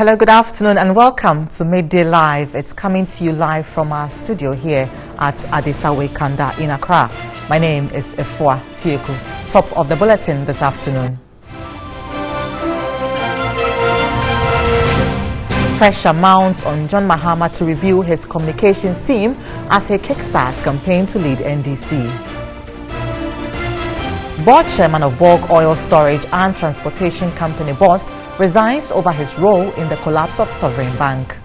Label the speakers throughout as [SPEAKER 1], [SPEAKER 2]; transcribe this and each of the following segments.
[SPEAKER 1] Hello, good afternoon and welcome to Midday Live. It's coming to you live from our studio here at Adesawe Kanda in Accra. My name is Efua Tieku. Top of the bulletin this afternoon. Pressure mounts on John Mahama to review his communications team as he kickstarts campaign to lead NDC. Board chairman of Borg Oil Storage and Transportation Company Bost resigns over his role in the collapse of Sovereign Bank.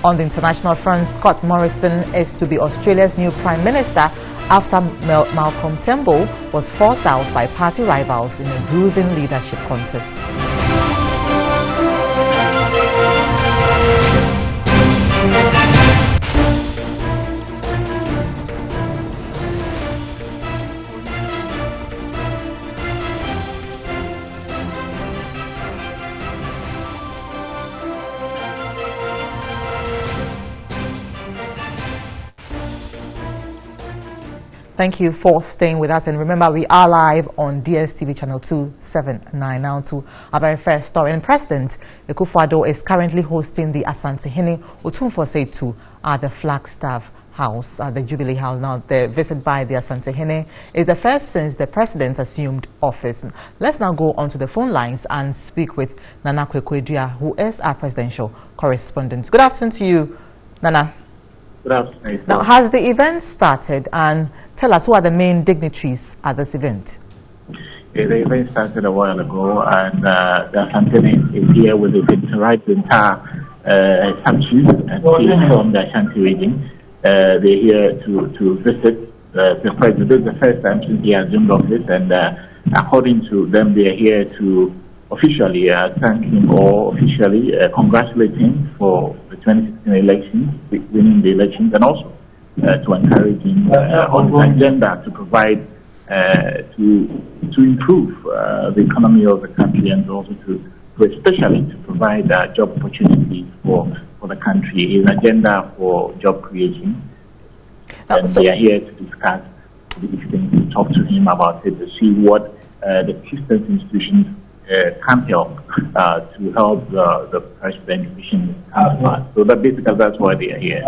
[SPEAKER 1] On the international front, Scott Morrison is to be Australia's new Prime Minister after Malcolm Turnbull was forced out by party rivals in a bruising leadership contest. Thank you for staying with us, and remember we are live on DSTV channel 279 now to our very first story. And President Akufo-Addo is currently hosting the Asantehene Otumfuo at the Flagstaff House, the Jubilee House. Now the visit by the Asantehene is the first since the president assumed office. Let's now go onto the phone lines and speak with Nana Kwekwe-Dua, who is our presidential correspondent. Good afternoon to you, Nana. Now, has the event started, and tell us who are the main dignitaries at this event?
[SPEAKER 2] Yeah, the event started a while ago, and the Asantehene is here with the entire countries and from the Ashanti region. They're here to visit the president. This is the first time since he assumed office, and according to them, they are here to officially thank him or officially congratulate him for the 2016 elections, winning the elections, and also to encourage him on his agenda to provide, to improve the economy of the country, and also especially to provide job opportunities for the country, his agenda for job creation. And they are here to discuss these things, to talk to him about it, to see what the assistance institutions can help to help the president mission. So that's why they are here.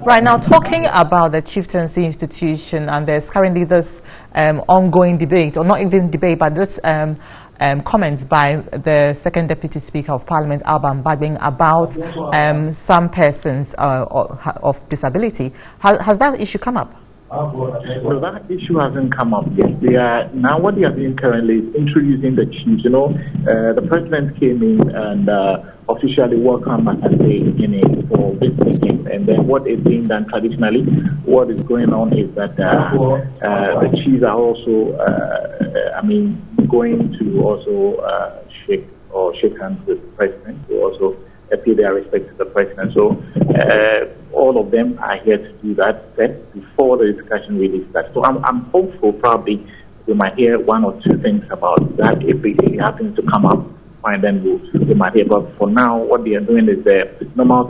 [SPEAKER 1] Right now, talking about the chieftaincy institution, and there's currently this ongoing debate, or not even debate, but this comments by the second deputy speaker of Parliament, Alban Bagbin, about some persons of disability. Has that issue come up?
[SPEAKER 2] Well, that issue hasn't come up yet. What they are doing currently is introducing the chiefs. The president came in and officially welcomed Asantehene for this meeting. And then what is being done traditionally, what is going on is that the chiefs are also, going to also shake hands with the president, to also pay their respect to the president. So all of them are here to do that before the discussion really starts. So I'm hopeful probably we might hear one or two things about that. If it happens to come up, fine, then we might hear. But for now, what they are doing is the normal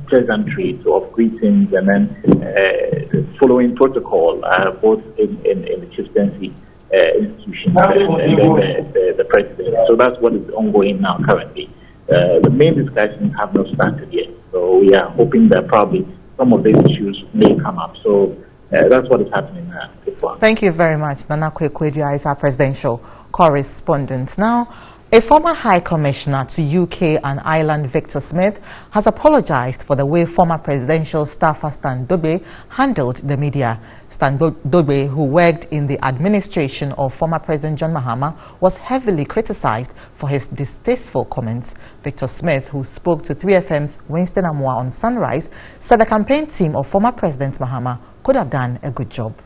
[SPEAKER 2] pleasantry of greetings, and then following protocol, both in the chieftaincy institution and the president. So that's what is ongoing now currently. The main discussions have not started yet, so we are hoping that probably some of these issues may come up. So that's what is happening now.
[SPEAKER 1] Thank you very much. Nana Kwekwe-Dua is our presidential correspondent. Now, a former High Commissioner to UK and Ireland, Victor Smith, has apologized for the way former presidential staffer Stan Dobe handled the media. Stan Dobe, who worked in the administration of former President John Mahama, was heavily criticized for his distasteful comments. Victor Smith, who spoke to 3FM's Winston Amwa on Sunrise, said the campaign team of former President Mahama could have done a good job.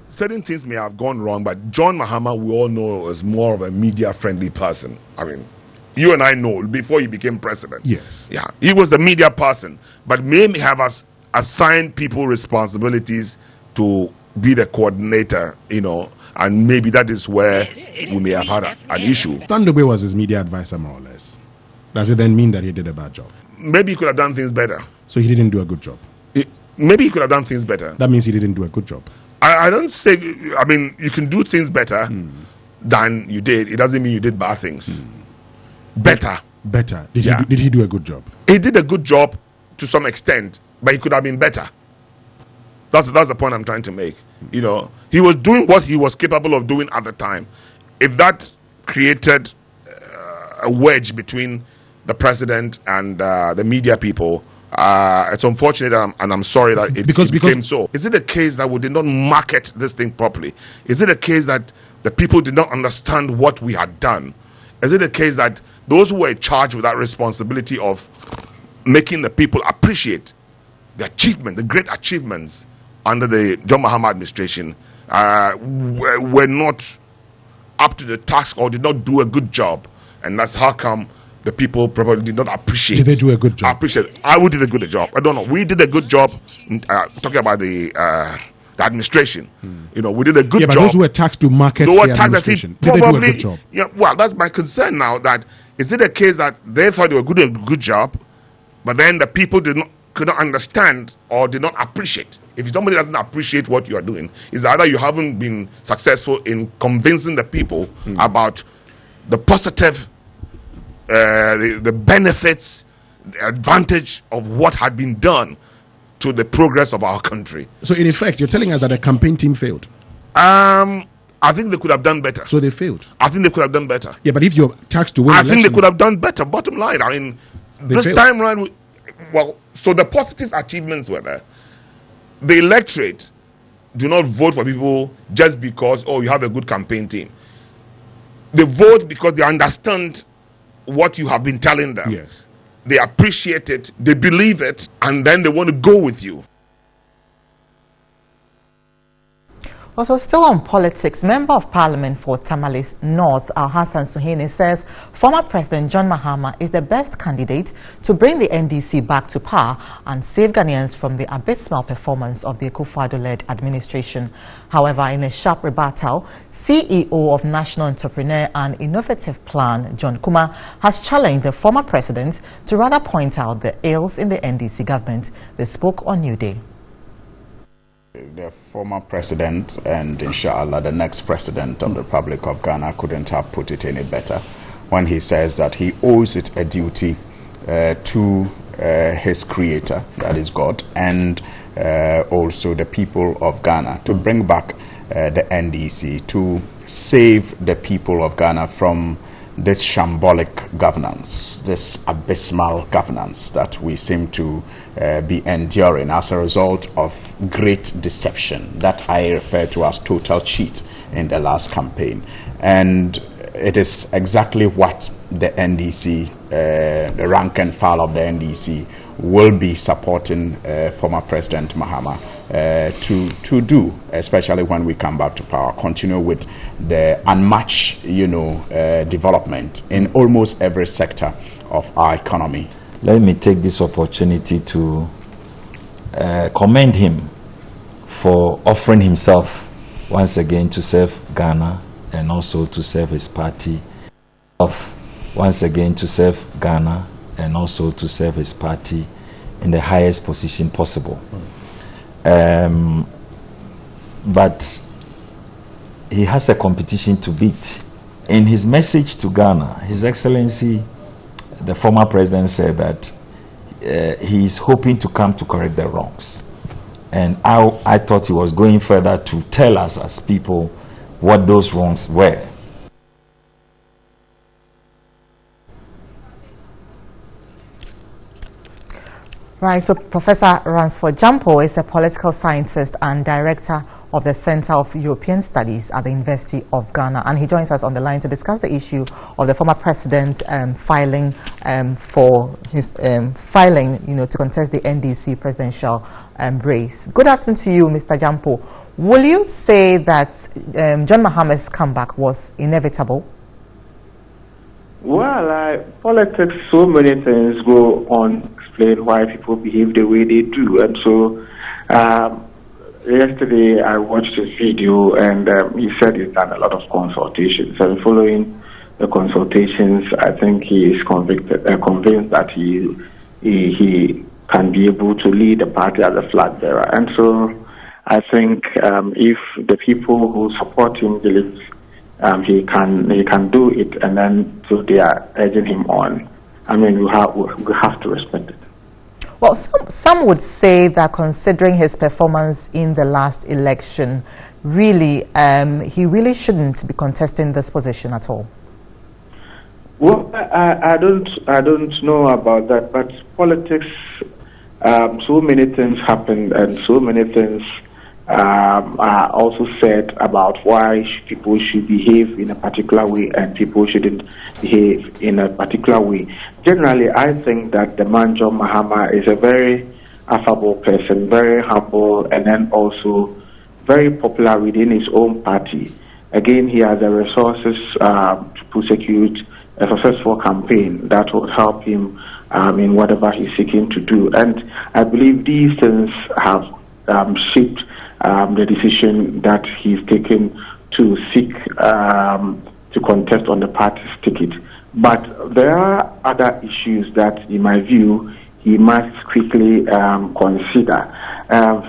[SPEAKER 3] Certain things may have gone wrong, but John Mahama, we all know, is more of a media-friendly person. I mean, you and I know before he became president.
[SPEAKER 4] Yes.
[SPEAKER 3] Yeah, he was the media person, but may have assigned people responsibilities to be the coordinator, and maybe that is where we may have had an issue.
[SPEAKER 4] Stan Dobe was his media advisor, more or less. Does it then mean that he did a bad job?
[SPEAKER 3] Maybe he could have done things better.
[SPEAKER 4] So he didn't do a good job?
[SPEAKER 3] Maybe he could have done things better.
[SPEAKER 4] That means he didn't do a good job.
[SPEAKER 3] I don't say, you can do things better than you did. It doesn't mean you did bad things. better.
[SPEAKER 4] Better.
[SPEAKER 3] Yeah.
[SPEAKER 4] Did he do a good job?
[SPEAKER 3] He did a good job to some extent, but he could have been better. That's the point I'm trying to make. You know, he was doing what he was capable of doing at the time. If that created a wedge between the president and the media people, it's unfortunate, and I'm sorry that it became so. Is it a case that we did not market this thing properly? Is it a case that the people did not understand what we had done? Is it a case that those who were charged with that responsibility of making the people appreciate the achievement, the great achievements under the John Mahama administration, were not up to the task or did not do a good job? And that's how come the people probably did not appreciate.
[SPEAKER 4] Did they do a good job?
[SPEAKER 3] We did a good job. I don't know. We did a good job talking about the administration. You know, we did a good job.
[SPEAKER 4] But those who were taxed to market the administration, did they do a good job?
[SPEAKER 3] Yeah, well, that's my concern now. That is it a case that they thought they were doing a good job, but then the people could not understand or did not appreciate. If somebody doesn't appreciate what you are doing, it's either you haven't been successful in convincing the people about the positive, the benefits, the advantage of what had been done to the progress of our country.
[SPEAKER 4] So in effect, you're telling us that the campaign team failed?
[SPEAKER 3] I think they could have done better.
[SPEAKER 4] So they failed?
[SPEAKER 3] I think they could have done better.
[SPEAKER 4] Yeah, but if you're taxed to win elections,
[SPEAKER 3] think they could have done better. Bottom line, I mean, this failed. Time around, well, so the positive achievements were there. The electorate do not vote for people just because, you have a good campaign team. They vote because they understand what you have been telling them.
[SPEAKER 4] Yes.
[SPEAKER 3] They appreciate it, they believe it, and then they want to go with you.
[SPEAKER 1] Also, still on politics, Member of Parliament for Tamales North, Hassan Suhene, says former President John Mahama is the best candidate to bring the NDC back to power and save Ghanaians from the abysmal performance of the Akufo-Addo-led administration. However, in a sharp rebuttal, CEO of National Entrepreneur and Innovative Plan, John Kuma, has challenged the former president to rather point out the ills in the NDC government. They spoke on New Day.
[SPEAKER 5] The former president and inshallah the next president of the Republic of Ghana couldn't have put it any better when he says that he owes it a duty to his creator, that is God, and also the people of Ghana to bring back the NDC, to save the people of Ghana from this shambolic governance, this abysmal governance that we seem to be enduring as a result of great deception that I refer to as total cheat in the last campaign. And it is exactly what the NDC, the rank and file of the NDC, will be supporting former President Mahama to do, especially when we come back to power, continue with the unmatched, development in almost every sector of our economy.
[SPEAKER 6] Let me take this opportunity to commend him for offering himself once again to serve Ghana and also to serve his party. Once again to serve Ghana and also to serve his party in the highest position possible. But he has a competition to beat. In his message to Ghana, His Excellency, the former president, said that he is hoping to come to correct the wrongs. And I thought he was going further to tell us as people what those wrongs were.
[SPEAKER 1] Right, so Professor Ransford Jampo is a political scientist and director of the Center of European Studies at the University of Ghana, and he joins us on the line to discuss the issue of the former president filing for his filing, to contest the NDC presidential race. Good afternoon to you, Mr. Jampo. Will you say that John Mahama's comeback was inevitable?
[SPEAKER 2] Well, politics, so many things go on explain why people behave the way they do. And so yesterday I watched his video, and he said he's done a lot of consultations. And following the consultations, I think he is convinced that he can be able to lead the party as a flag bearer. And so I think if the people who support him believe he can do it, and then so they are urging him on. I mean, we have to respect it.
[SPEAKER 1] Well, some would say that considering his performance in the last election, really, he really shouldn't be contesting this position at all.
[SPEAKER 2] Well, I don't know about that, but politics, so many things happen, and so many things are also said about why people should behave in a particular way and people shouldn't behave in a particular way. Generally, I think that the man John Mahama is a very affable person, very humble, and then also very popular within his own party. Again, he has the resources to prosecute a successful campaign that will help him in whatever he's seeking to do. And I believe these things have shaped the decision that he's taken to seek to contest on the party's ticket. But there are other issues that, in my view, he must quickly consider.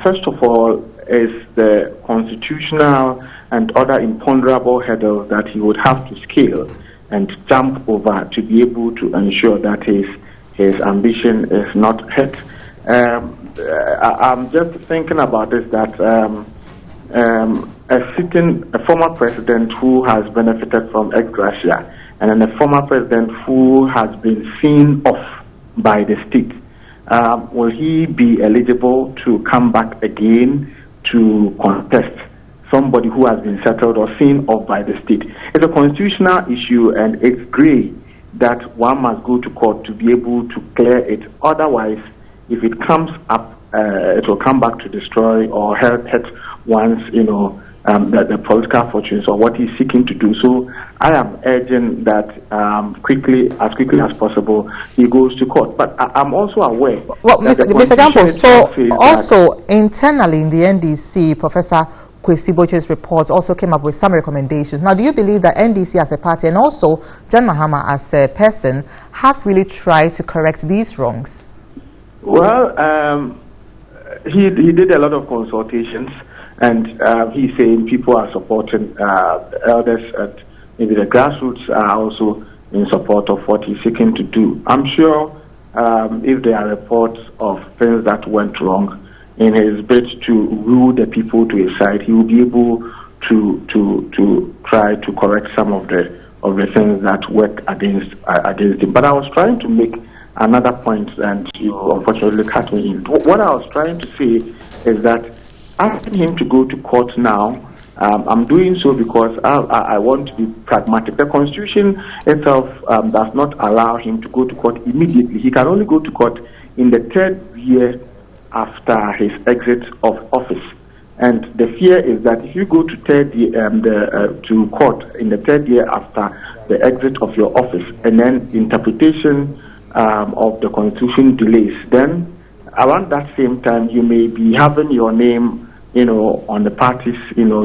[SPEAKER 2] First of all, is the constitutional and other imponderable hurdles that he would have to scale and jump over to be able to ensure that his ambition is not hit. I'm just thinking about this, that a former president who has benefited from ex gratia, and then a former president who has been seen off by the state, will he be eligible to come back again to contest somebody who has been settled or seen off by the state? It's a constitutional issue, and it's gray that one must go to court to be able to clear it. Otherwise, if it comes up, it will come back to destroy or hurt one's, the political fortunes or what he's seeking to do. So I am urging that as quickly as possible, he goes to court. But I'm also aware.
[SPEAKER 1] Well, Mr. Gampo, so also internally in the NDC, Professor Kwesi Boche's report also came up with some recommendations. Now, do you believe that NDC as a party and also John Mahama as a person have really tried to correct these wrongs?
[SPEAKER 2] Well, he did a lot of consultations, and he's saying people are supporting elders, and maybe the grassroots are also in support of what he's seeking to do. I'm sure if there are reports of things that went wrong in his bid to rule the people to his side, he will be able to try to correct some of the things that work against him. But I was trying to make another point, and you unfortunately cut me in. What I was trying to say is that asking him to go to court now, I'm doing so because I want to be pragmatic. The Constitution itself does not allow him to go to court immediately. He can only go to court in the third year after his exit of office. And the fear is that if you go to to court in the third year after the exit of your office, and then interpretation of the Constitution delays, then around that same time you may be having your name, on the party's,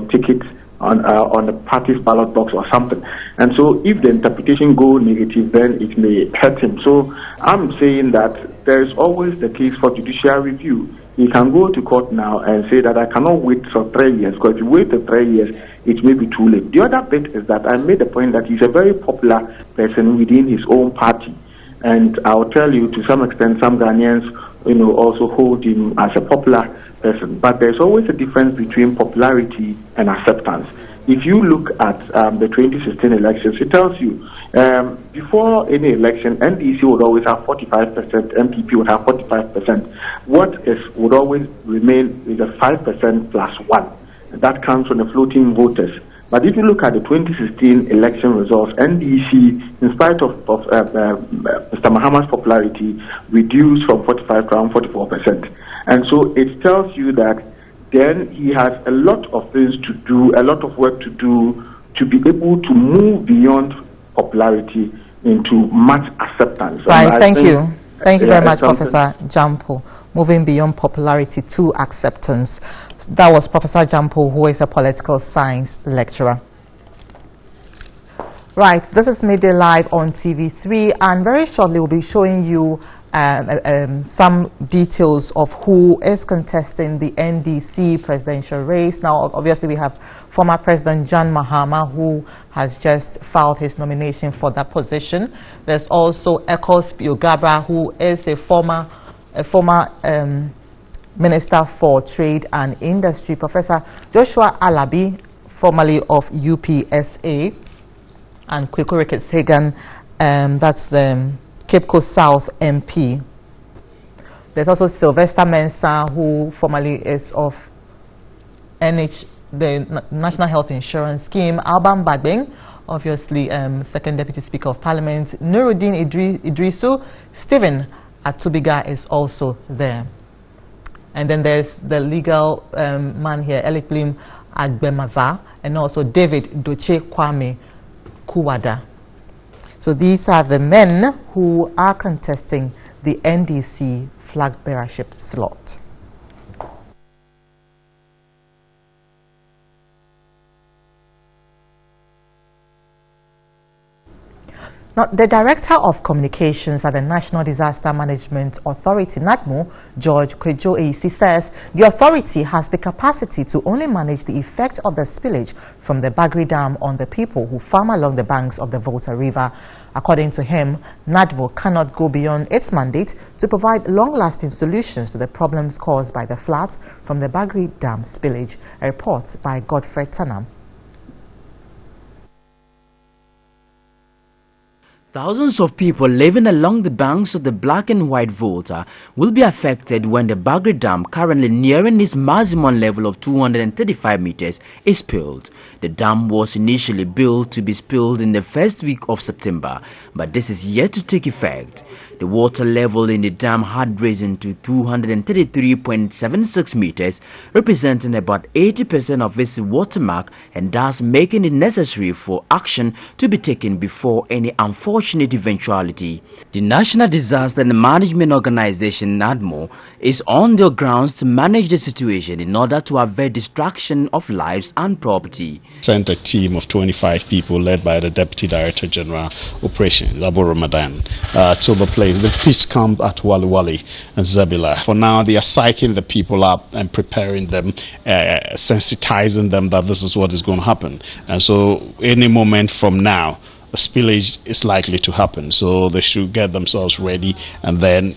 [SPEAKER 2] ticket on the party's ballot box or something. And so if the interpretation go negative, then it may hurt him. So I'm saying that there is always the case for judicial review. He can go to court now and say that I cannot wait for 3 years, because if you wait for 3 years, it may be too late. The other bit is that I made the point that he's a very popular person within his own party. And I'll tell you, to some extent, some Ghanaians, also hold him as a popular person. But there's always a difference between popularity and acceptance. If you look at the 2016 elections, it tells you before any election, NDC would always have 45%, MPP would have 45%. What would always remain is a 5% plus 1. That comes from the floating voters. But if you look at the 2016 election results, NDC, in spite of Mr. Mahama's popularity, reduced from 45 to around 44%. And so it tells you that then he has a lot of things to do, a lot of work to do, to be able to move beyond popularity into much acceptance.
[SPEAKER 1] Right, thank you. Thank you very much, Professor Jampo. Moving beyond popularity to acceptance. That was Professor Jampo, who is a political science lecturer. Right, this is Midday Live on TV3, and very shortly we'll be showing you some details of who is contesting the NDC presidential race. Now, obviously, we have former President John Mahama, who has just filed his nomination for that position. There's also Ekos Biogabra, who is a former Minister for Trade and Industry. Professor Joshua Alabi, formerly of UPSA, and Kweku Ricketts Hagan, that's the Cape Coast South MP. There's also Sylvester Mensah, who formerly is of the National Health Insurance Scheme. Alban Bagbeng, obviously Second Deputy Speaker of Parliament. Nuruddin Idrisu. Stephen Atubiga is also there. And then there's the legal man here, Eliklim Agbemava, and also David Doche Kwame Kuwada. So these are the men who are contesting the NDC flag bearership slot. Now, the Director of Communications at the National Disaster Management Authority, NADMO, George Kwejo Eisi, says the authority has the capacity to only manage the effect of the spillage from the Bagri Dam on the people who farm along the banks of the Volta River. According to him, NADMO cannot go beyond its mandate to provide long-lasting solutions to the problems caused by the floods from the Bagri Dam spillage. A report by Godfrey Tanam.
[SPEAKER 7] Thousands of people living along the banks of the Black and White Volta will be affected when the Bagri Dam, currently nearing its maximum level of 235 meters, is spilled. The dam was initially built to be spilled in the first week of September, but this is yet to take effect. The water level in the dam had risen to 233.76 meters, representing about 80% of its watermark, and thus making it necessary for action to be taken before any unfortunate eventuality. The National Disaster Management Organization, NADMO, is on the grounds to manage the situation in order to avert destruction of lives and property.
[SPEAKER 8] Sent a team of 25 people led by the Deputy Director General Operations, Abu Ramadan, to the place. The pitch camp at Wali Wali and Zabila. For now, they are psyching the people up and preparing them, sensitizing them that this is what is going to happen. And so any moment from now, a spillage is likely to happen. So they should get themselves ready. And then,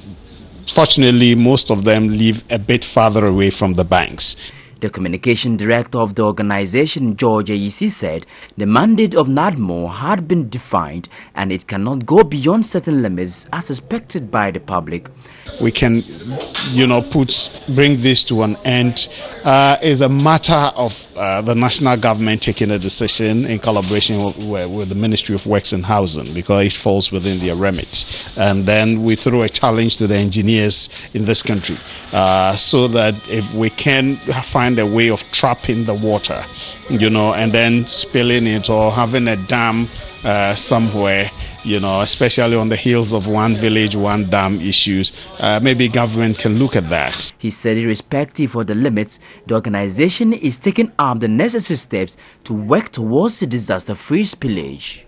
[SPEAKER 8] fortunately, most of them live a bit farther away from the banks.
[SPEAKER 7] The communication director of the organization, George Eisi, said the mandate of NADMO had been defined and it cannot go beyond certain limits as expected by the public.
[SPEAKER 8] We can, bring this to an end. Is a matter of the national government taking a decision in collaboration with the Ministry of Works and Housing, because it falls within their remit. And then we throw a challenge to the engineers in this country, so that if we can find a way of trapping the water, and then spilling it or having a dam somewhere, especially on the hills of one village, one dam issues, maybe government can look at that.
[SPEAKER 7] He said irrespective of the limits, the organization is taking up the necessary steps to work towards the disaster-free spillage.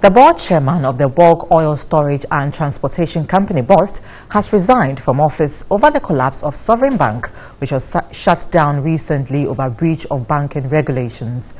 [SPEAKER 1] The board chairman of the Bulk Oil Storage and Transportation Company, BOST, has resigned from office over the collapse of Sovereign Bank, which was shut down recently over breach of banking regulations.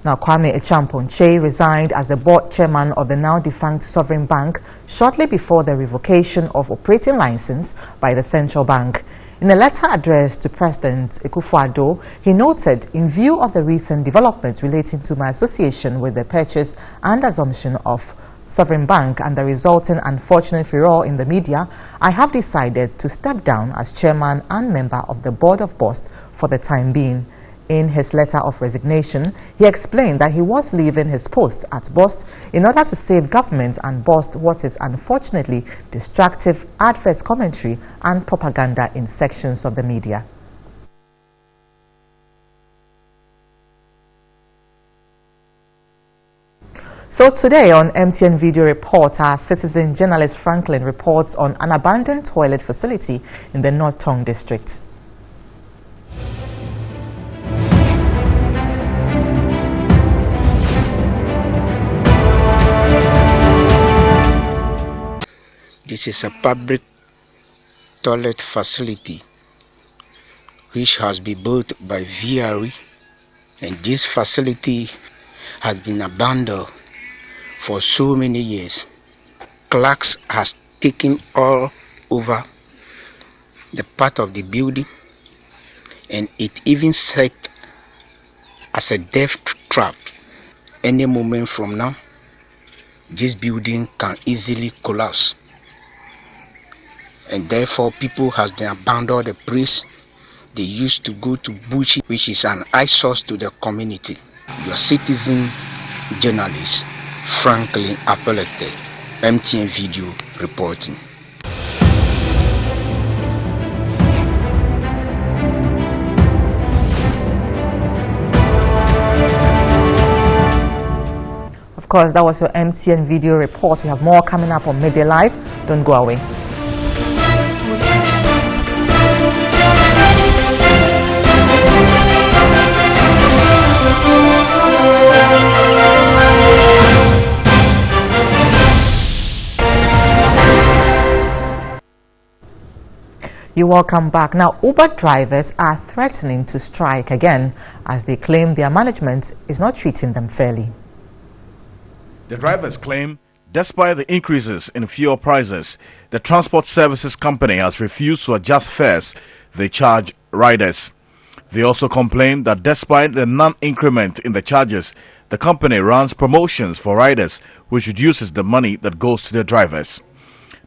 [SPEAKER 1] Now, Kwame Echamponche resigned as the board chairman of the now defunct Sovereign Bank shortly before the revocation of operating license by the central bank. In a letter addressed to President Akufo-Addo, he noted, in view of the recent developments relating to my association with the purchase and assumption of Sovereign Bank and the resulting unfortunate furore in the media, I have decided to step down as chairman and member of the board of BOST for the time being. In his letter of resignation, he explained that he was leaving his post at BOST in order to save government and BOST what is unfortunately destructive adverse commentary and propaganda in sections of the media. So today on MTN Video Report, our citizen journalist Franklin reports on an abandoned toilet facility in the North Tong district.
[SPEAKER 9] This is a public toilet facility which has been built by VRE, and this facility has been abandoned for so many years. Clerks has taken all over the part of the building, and it even set as a death trap. Any moment from now, this building can easily collapse, and therefore people has been abandoned the place. They used to go to Bushi, which is an eyesore to the community. Your citizen journalist, Franklin Apelete, MTN Video reporting.
[SPEAKER 1] Of course, that was your MTN Video report. We have more coming up on Midday Live. Don't go away. You're welcome back. Now, Uber drivers are threatening to strike again as they claim their management is not treating them fairly.
[SPEAKER 10] The drivers claim, despite the increases in fuel prices, the transport services company has refused to adjust fares they charge riders. They also complain that despite the non-increment in the charges, the company runs promotions for riders, which reduces the money that goes to the drivers.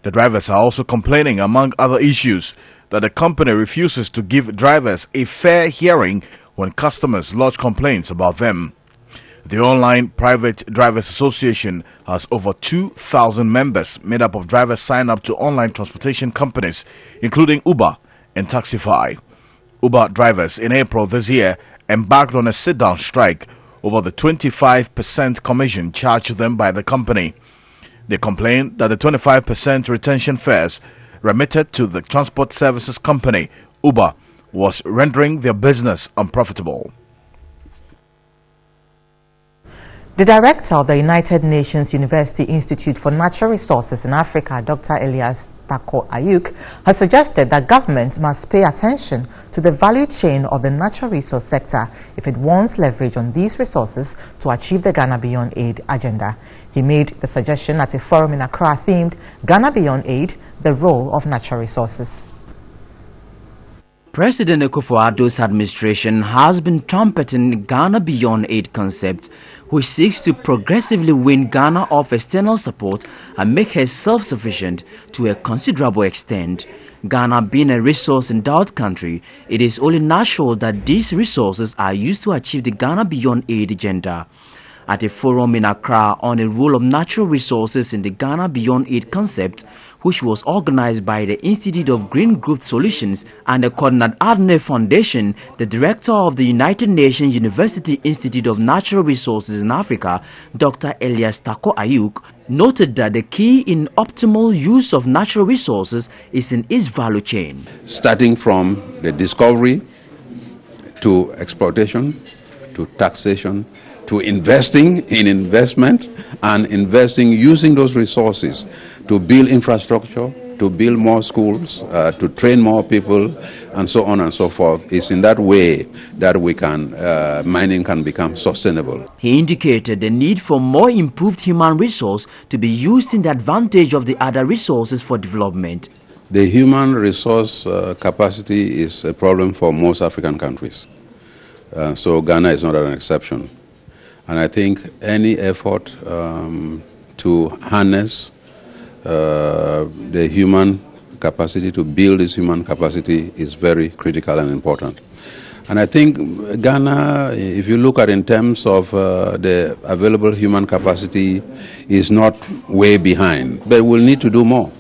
[SPEAKER 10] The drivers are also complaining, among other issues, that the company refuses to give drivers a fair hearing when customers lodge complaints about them. The Online Private Drivers Association has over 2,000 members made up of drivers signed up to online transportation companies, including Uber and Taxify. Uber drivers in April this year embarked on a sit-down strike over the 25% commission charged to them by the company. They complained that the 25% retention fares remitted to the transport services company, Uber, was rendering their business unprofitable.
[SPEAKER 1] The director of the United Nations University Institute for Natural Resources in Africa, Dr. Elias Tako Ayuk, has suggested that government must pay attention to the value chain of the natural resource sector if it wants leverage on these resources to achieve the Ghana Beyond Aid agenda. He made the suggestion at a forum in Accra themed Ghana Beyond Aid, the role of natural resources.
[SPEAKER 7] President Akufo-Addo's administration has been trumpeting the Ghana Beyond Aid concept, which seeks to progressively wean Ghana off external support and make her self-sufficient to a considerable extent. Ghana being a resource-endowed country, it is only natural that these resources are used to achieve the Ghana Beyond Aid agenda. At a forum in Accra on the role of natural resources in the Ghana Beyond Aid concept, which was organized by the Institute of Green Growth Solutions and the Konrad Adenauer Foundation, the director of the United Nations University Institute of Natural Resources in Africa, Dr. Elias Tako Ayuk, noted that the key in optimal use of natural resources is in its value chain.
[SPEAKER 11] Starting from the discovery to exploitation to taxation to investing in investment and investing using those resources to build infrastructure, to build more schools, to train more people, and so on and so forth. It's in that way that we can, mining can become sustainable.
[SPEAKER 7] He indicated the need for more improved human resource to be used in the advantage of the other resources for development.
[SPEAKER 11] The human resource capacity is a problem for most African countries. So Ghana is not an exception. And I think any effort to harness the human capacity, to build this human capacity, is very critical and important. And I think Ghana, if you look at in terms of the available human capacity, is not way behind, but we'll need to do more.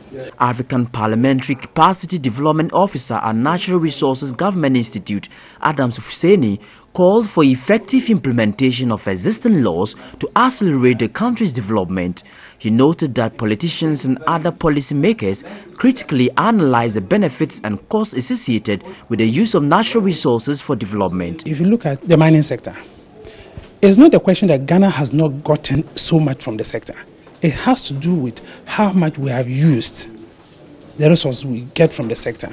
[SPEAKER 7] African Parliamentary Capacity Development Officer at Natural Resources Government Institute, Adams Husseini, called for effective implementation of existing laws to accelerate the country's development. He noted that politicians and other policymakers critically analyze the benefits and costs associated with the use of natural resources for development.
[SPEAKER 12] If you look at the mining sector, it's not a question that Ghana has not gotten so much from the sector. It has to do with how much we have used the resources we get from the sector.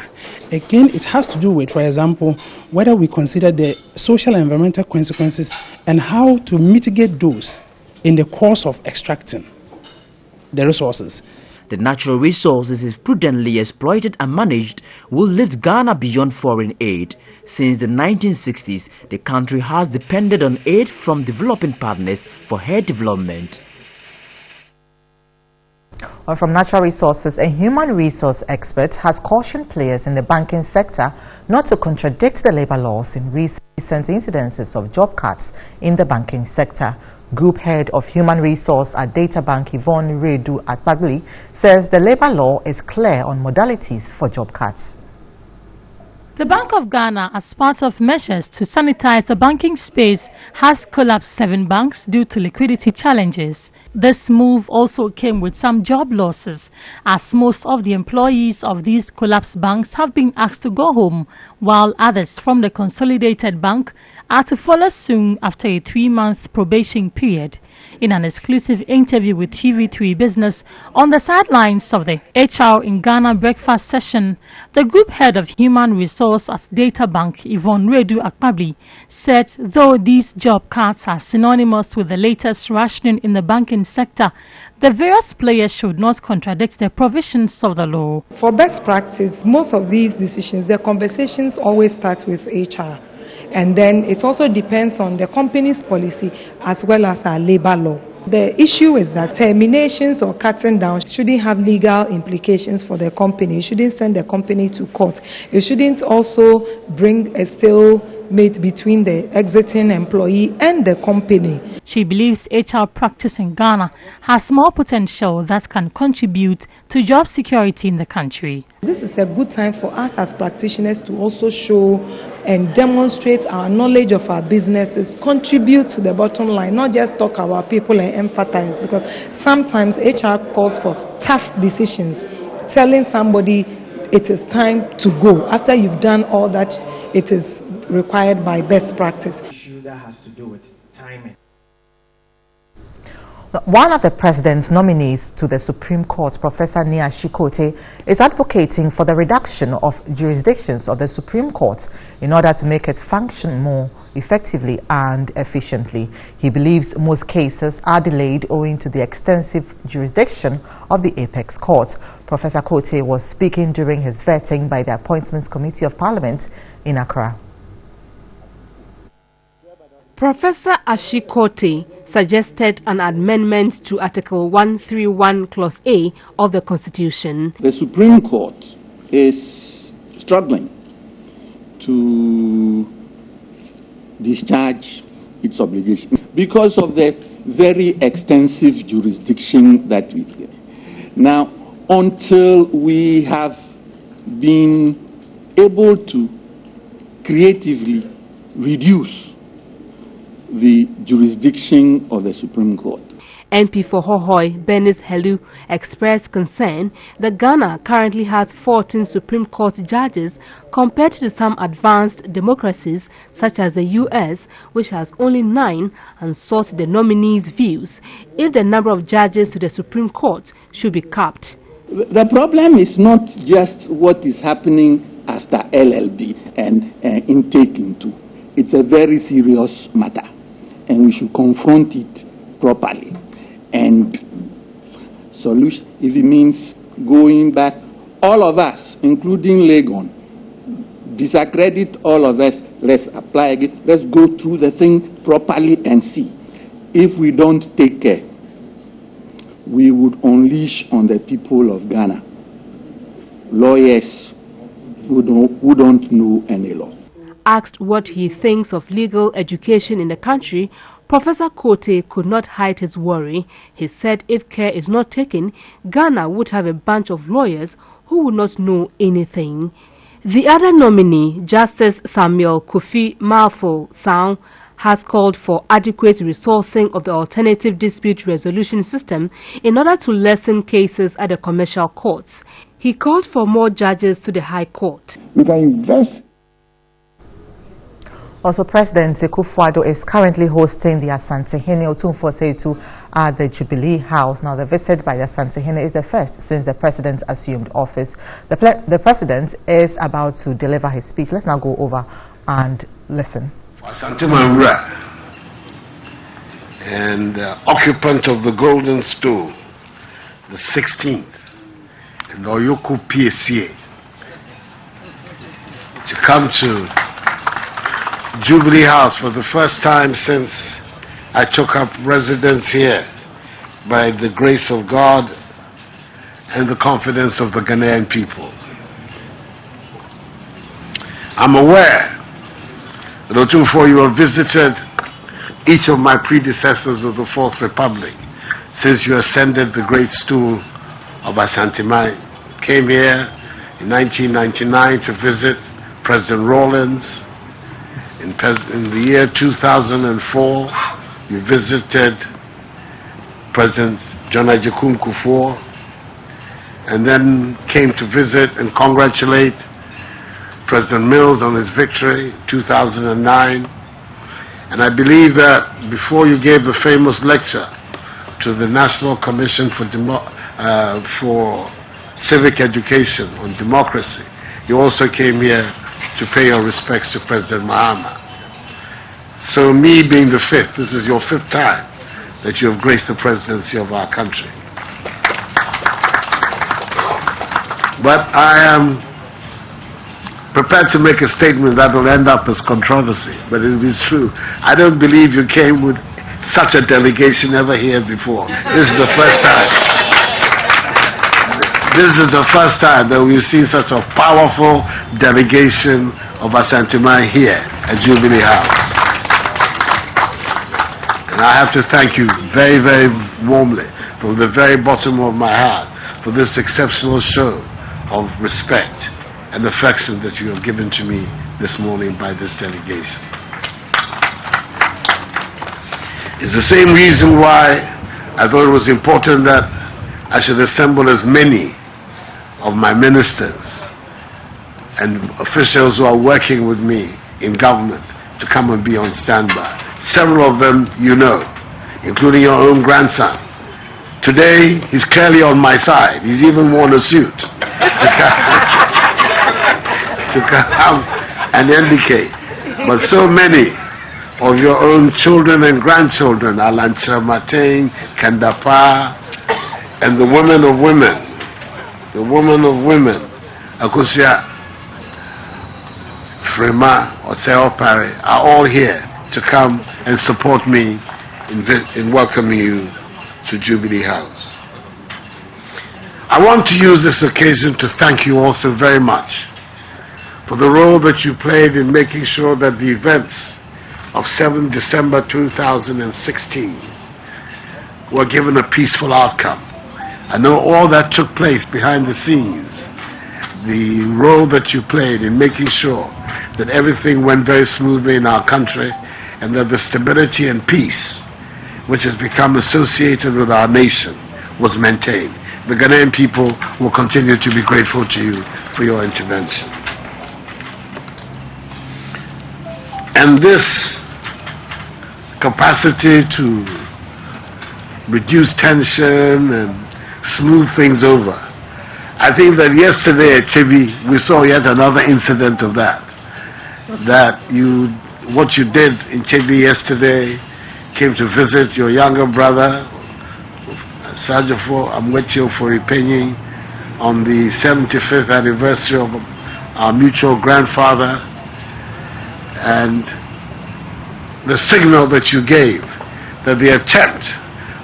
[SPEAKER 12] Again, it has to do with, for example, whether we consider the social and environmental consequences and how to mitigate those in the course of extracting the resources.
[SPEAKER 7] The natural resources, if prudently exploited and managed, will lift Ghana beyond foreign aid. Since the 1960s, the country has depended on aid from developing partners for her development.
[SPEAKER 1] Well, from natural resources, a human resource expert has cautioned players in the banking sector not to contradict the labor laws in recent incidences of job cuts in the banking sector. Group Head of Human Resource at Data Bank, Yvonne Redu Akpagli, says the labor law is clear on modalities for job cuts.
[SPEAKER 13] The Bank of Ghana, as part of measures to sanitize the banking space, has collapsed 7 banks due to liquidity challenges. This move also came with some job losses, as most of the employees of these collapsed banks have been asked to go home, while others from the consolidated bank are to follow soon after a 3-month probation period. In an exclusive interview with TV3 Business on the sidelines of the HR in Ghana breakfast session, the Group Head of Human Resource at Data Bank, Yvonne Redu Akpagli, said though these job cuts are synonymous with the latest rationing in the banking sector, the various players should not contradict the provisions of the law.
[SPEAKER 14] For best practice, most of these decisions, the conversations always start with HR. And then it also depends on the company's policy as well as our labor law. The issue is that terminations or cutting down shouldn't have legal implications for the company. It shouldn't send the company to court. It shouldn't also bring a stalemate between the exiting employee and the company.
[SPEAKER 13] She believes HR practice in Ghana has more potential that can contribute to job security in the country.
[SPEAKER 14] This is a good time for us as practitioners to also show and demonstrate our knowledge of our businesses, contribute to the bottom line, not just talk about people and empathize, because sometimes HR calls for tough decisions, telling somebody it is time to go after you've done all that it is required by best practice.
[SPEAKER 1] That has to do with timing. One of the president's nominees to the Supreme Court, Professor Nia Shikote, is advocating for the reduction of jurisdictions of the Supreme Court in order to make it function more effectively and efficiently. He believes most cases are delayed owing to the extensive jurisdiction of the Apex Court. Professor Kote was speaking during his vetting by the Appointments Committee of Parliament in Accra.
[SPEAKER 15] Professor Ashikote suggested an amendment to Article 131 Clause A of the Constitution.
[SPEAKER 16] The Supreme Court is struggling to discharge its obligation because of the very extensive jurisdiction that we have. Now, until we have been able to creatively reduce the jurisdiction of the Supreme Court.
[SPEAKER 15] MP for Hohoi, Bernice Helu, expressed concern that Ghana currently has 14 Supreme Court judges compared to some advanced democracies such as the US, which has only 9, and sought the nominees' views if the number of judges to the Supreme Court should be capped.
[SPEAKER 16] The problem is not just what is happening after LLB and intake into. It's a very serious matter, and we should confront it properly. And solution, if it means going back, all of us, including Legon, disaccredit all of us, let's apply again, let's go through the thing properly and see. If we don't take care, we would unleash on the people of Ghana lawyers who don't know any law.
[SPEAKER 15] Asked what he thinks of legal education in the country, Professor Kote could not hide his worry. He said if care is not taken, Ghana would have a bunch of lawyers who would not know anything. The other nominee, Justice Samuel Kofi Malfo Sound, has called for adequate resourcing of the alternative dispute resolution system in order to lessen cases at the commercial courts. He called for more judges to the High Court.
[SPEAKER 17] We can invest.
[SPEAKER 1] Also, President Akufo-Addo is currently hosting the Asante-Hene Otumfuo at the Jubilee House. Now, the visit by the Asante-Hene is the first since the president assumed office. The president is about to deliver his speech. Let's now go over and listen.
[SPEAKER 17] Asante Manwura, and occupant of the Golden Stool, the 16th, and Oyoku PSA, to come to Jubilee House for the first time since I took up residence here, by the grace of God and the confidence of the Ghanaian people. I'm aware that Otumfuo, you have visited each of my predecessors of the Fourth Republic since you ascended the great stool of Asante. Came here in 1999 to visit President Rawlins. In the year 2004, you visited President John Ajikun Kufuor, and then came to visit and congratulate President Mills on his victory, 2009. And I believe that before you gave the famous lecture to the National Commission for Civic Education on Democracy, you also came here to pay your respects to President Mahama. So me being the fifth, this is your fifth time that you have graced the presidency of our country. But I am prepared to make a statement that will end up as controversy, but it is true. I don't believe you came with such a delegation ever here before. This is the first time. This is the first time that we've seen such a powerful delegation of Asante here at Jubilee House. And I have to thank you very, very warmly from the very bottom of my heart for this exceptional show of respect and affection that you have given to me this morning by this delegation. It's the same reason why I thought it was important that I should assemble as many of my ministers and officials who are working with me in government to come and be on standby. Several of them you know, including your own grandson. Today, he's clearly on my side. He's even worn a suit to come and indicate. But so many of your own children and grandchildren, Alancha Mateng, Kandapa, and the women of women, Akusia, Frema, Oseo Pare, are all here to come and support me in welcoming you to Jubilee House. I want to use this occasion to thank you also very much for the role that you played in making sure that the events of 7 December 2016 were given a peaceful outcome. I know all that took place behind the scenes, the role that you played in making sure that everything went very smoothly in our country and that the stability and peace which has become associated with our nation was maintained. The Ghanaian people will continue to be grateful to you for your intervention. And this capacity to reduce tension and smooth things over. I think that yesterday at Chebi, we saw yet another incident of that. What you did in Chebi yesterday, came to visit your younger brother, Sajafo Amwetio Foripenyi, on the 75th anniversary of our mutual grandfather, and the signal that you gave, that the attempt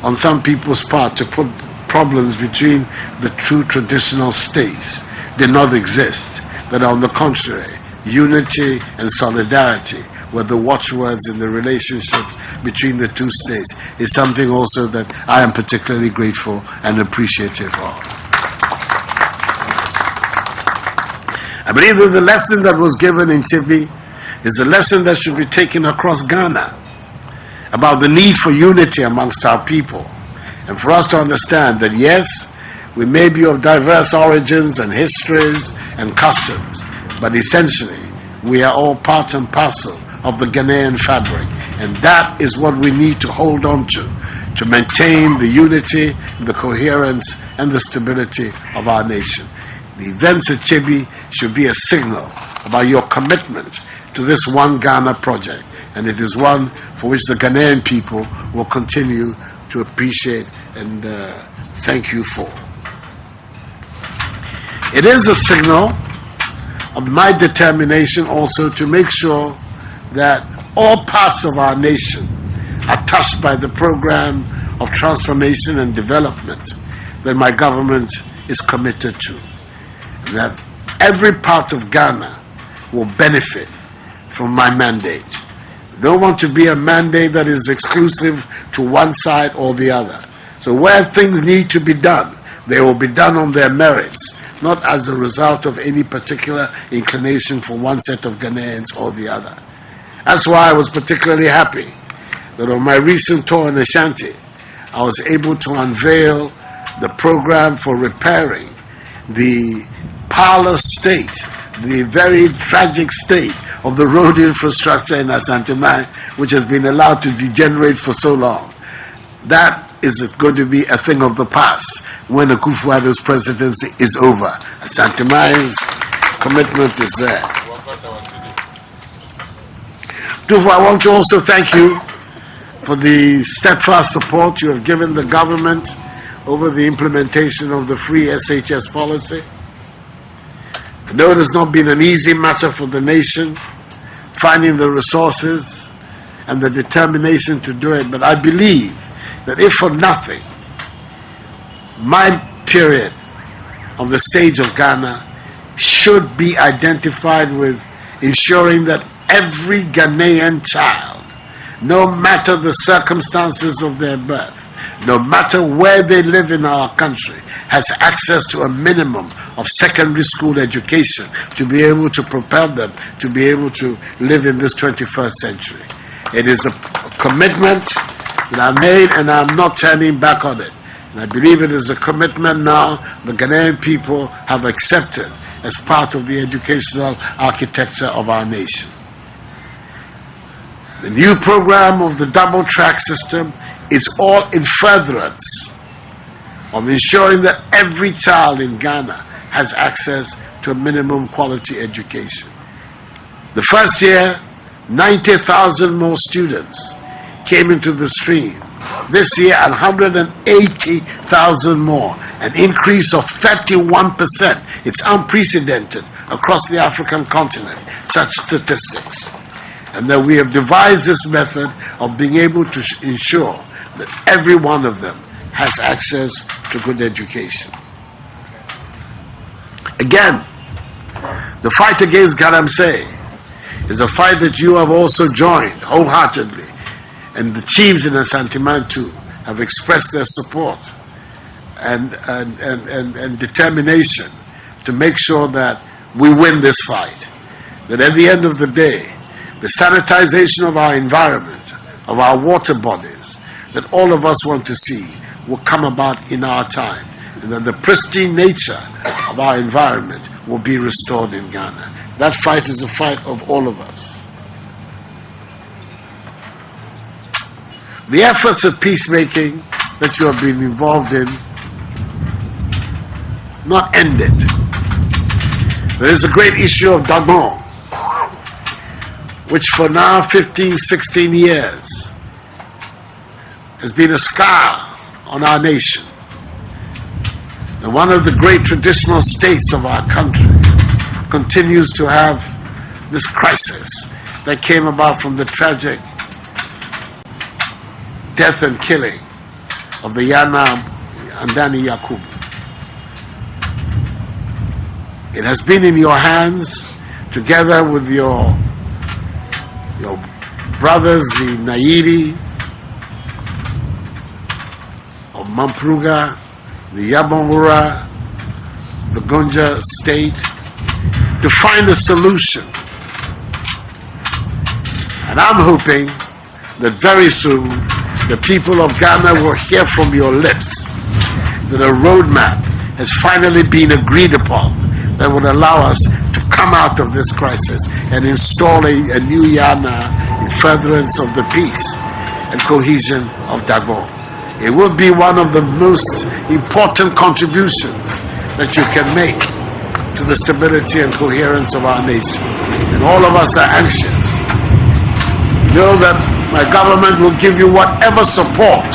[SPEAKER 17] on some people's part to put problems between the two traditional states did not exist, that on the contrary, unity and solidarity were the watchwords in the relationship between the two states, is something also that I am particularly grateful and appreciative of. I believe that the lesson that was given in Chibi is a lesson that should be taken across Ghana about the need for unity amongst our people, and for us to understand that yes, we may be of diverse origins and histories and customs, but essentially we are all part and parcel of the Ghanaian fabric. And that is what we need to hold on to maintain the unity, the coherence, and the stability of our nation. The events at Chebi should be a signal about your commitment to this One Ghana project, and it is one for which the Ghanaian people will continue to appreciate and thank you for. It is a signal of my determination also to make sure that all parts of our nation are touched by the program of transformation and development that my government is committed to. That every part of Ghana will benefit from my mandate. I don't want to be a mandate that is exclusive to one side or the other. So where things need to be done, they will be done on their merits, not as a result of any particular inclination for one set of Ghanaians or the other. That's why I was particularly happy that on my recent tour in Ashanti, I was able to unveil the program for repairing the parlous state, the very tragic state of the road infrastructure in Asante, which has been allowed to degenerate for so long. That is going to be a thing of the past when Akufo-Addo's presidency is over. Asante's commitment is there. Tufo, I want to also thank you for the steadfast support you have given the government over the implementation of the free SHS policy. I know it has not been an easy matter for the nation, finding the resources and the determination to do it, but I believe that if for nothing, my period on the stage of Ghana should be identified with ensuring that every Ghanaian child, no matter the circumstances of their birth, no matter where they live in our country, has access to a minimum of secondary school education to be able to propel them to be able to live in this 21st century. It is a commitment that I made, and I'm not turning back on it. And I believe it is a commitment now the Ghanaian people have accepted as part of the educational architecture of our nation. The new program of the double track system is all in furtherance of ensuring that every child in Ghana has access to a minimum quality education. The first year, 90,000 more students came into the stream. This year, 180,000 more, an increase of 31%. It's unprecedented across the African continent, such statistics. And that we have devised this method of being able to ensure that every one of them has access to good education. Again, the fight against Galamsey is a fight that you have also joined wholeheartedly, and the chiefs in Asante too have expressed their support and determination to make sure that we win this fight. That at the end of the day, the sanitization of our environment, of our water bodies, that all of us want to see will come about in our time, and that the pristine nature of our environment will be restored in Ghana. That fight is a fight of all of us. The efforts of peacemaking that you have been involved in, not ended. There is a great issue of Dagon, which for now 15, 16 years has been a scar on our nation. And one of the great traditional states of our country continues to have this crisis that came about from the tragic death and killing of the Yana Andani Yakubu. It has been in your hands, together with your brothers, the Nairi of Mampruga, the Yabonwura, the Gonja state, to find a solution. And I'm hoping that very soon the people of Ghana will hear from your lips that a roadmap has finally been agreed upon that would allow us to come out of this crisis and install a new Ghana in furtherance of the peace and cohesion of Dagbo. It will be one of the most important contributions that you can make to the stability and coherence of our nation. And all of us are anxious. Know that my government will give you whatever support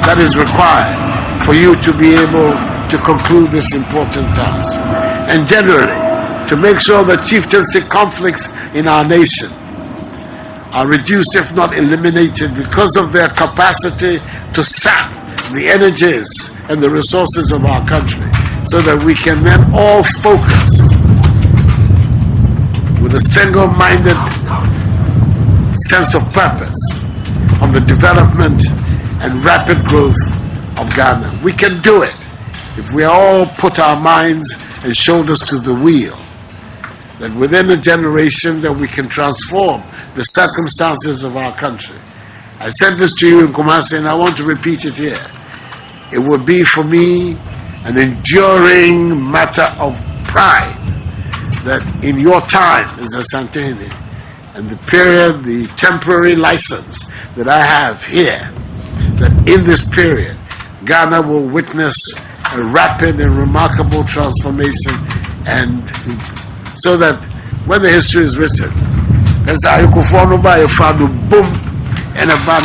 [SPEAKER 17] that is required for you to be able to conclude this important task. And generally, to make sure that chieftaincy conflicts in our nation are reduced, if not eliminated, because of their capacity to sap the energies and the resources of our country, so that we can then all focus with a single-minded sense of purpose on the development and rapid growth of Ghana. We can do it if we all put our minds and shoulders to the wheel. That within a generation that we can transform the circumstances of our country. I said this to you in Kumasi and I want to repeat it here. It would be for me an enduring matter of pride that in your time as a Santini and the period, the temporary license that I have here, that in this period Ghana will witness a rapid and remarkable transformation, and so that when the history is written, as I go for no by a father boom and a bad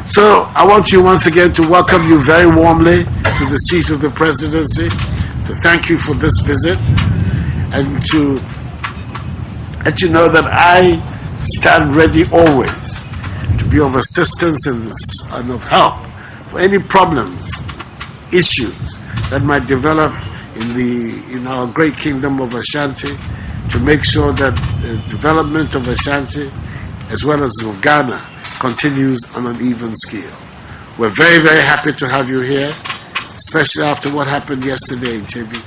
[SPEAKER 17] So I want you once again to welcome you very warmly to the seat of the presidency, to thank you for this visit, and to let you know that I stand ready always to be of assistance and of help for any problems, issues that might develop in our great kingdom of Ashanti, to make sure that the development of Ashanti as well as of Ghana continues on an even scale. We're very, very happy to have you here, especially after what happened yesterday in Chebi,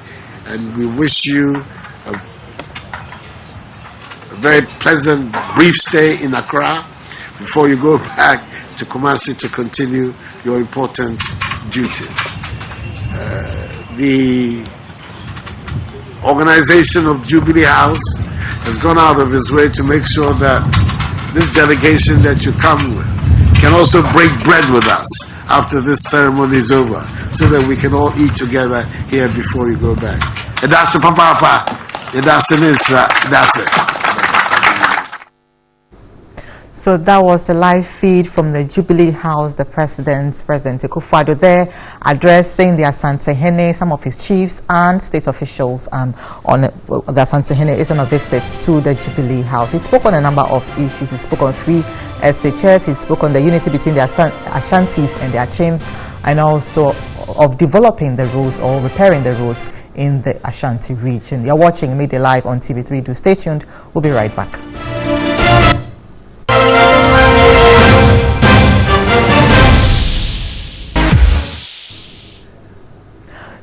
[SPEAKER 17] and we wish you a very pleasant, brief stay in Accra before you go back to Kumasi to continue your important duties. The organization of Jubilee House has gone out of its way to make sure that this delegation that you come with can also break bread with us after this ceremony is over, so that we can all eat together here before you go back. And that's it, Papa. And that's it. That's it.
[SPEAKER 1] So that was a live feed from the Jubilee House, the President Akufo-Addo there, addressing the Asante-Hene, some of his chiefs and state officials, and on the Asante-Hene is on a visit to the Jubilee House. He spoke on a number of issues. He spoke on free SHS, he spoke on the unity between the Ashantis and the Achims, and also of developing the roads or repairing the roads in the Ashanti region. You're watching Midday Live on TV3. Do stay tuned. We'll be right back.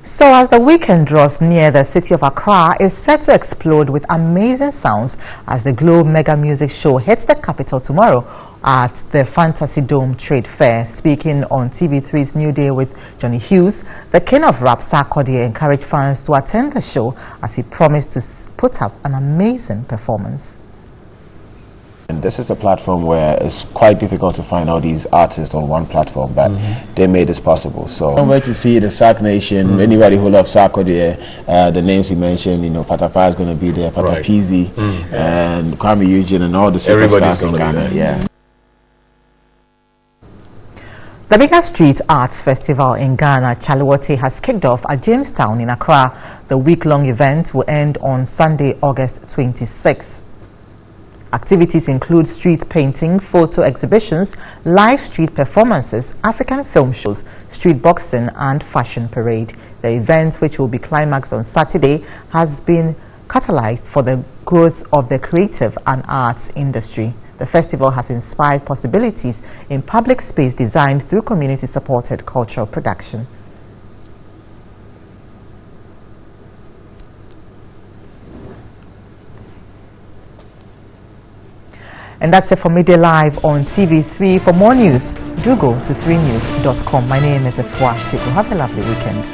[SPEAKER 1] So as the weekend draws near, the city of Accra is set to explode with amazing sounds as the Globe Mega Music Show hits the capital tomorrow at the Fantasy Dome Trade Fair. Speaking on TV3's New Day with Johnny Hughes, the king of rap, Sarkodie, encouraged fans to attend the show as he promised to put up an amazing performance.
[SPEAKER 18] And this is a platform where it's quite difficult to find all these artists on one platform, but they made this possible. So I'm wait to see the Sark Nation, anybody who loves Sarkodie, the names he mentioned, you know, Patapa is going to be there, Patapizi, and Kwame Eugene, and all the superstars in Ghana. Yeah.
[SPEAKER 1] The biggest street arts festival in Ghana, Chalewote, has kicked off at Jamestown in Accra. The week-long event will end on Sunday, August 26. Activities include street painting, photo exhibitions, live street performances, African film shows, street boxing, and fashion parade. The event, which will be climaxed on Saturday, has been catalyzed for the growth of the creative and arts industry. The festival has inspired possibilities in public space designed through community-supported cultural production. And that's it for Midday Live on TV3. For more news, do go to 3news.com. My name is Efua Tiku. Have a lovely weekend.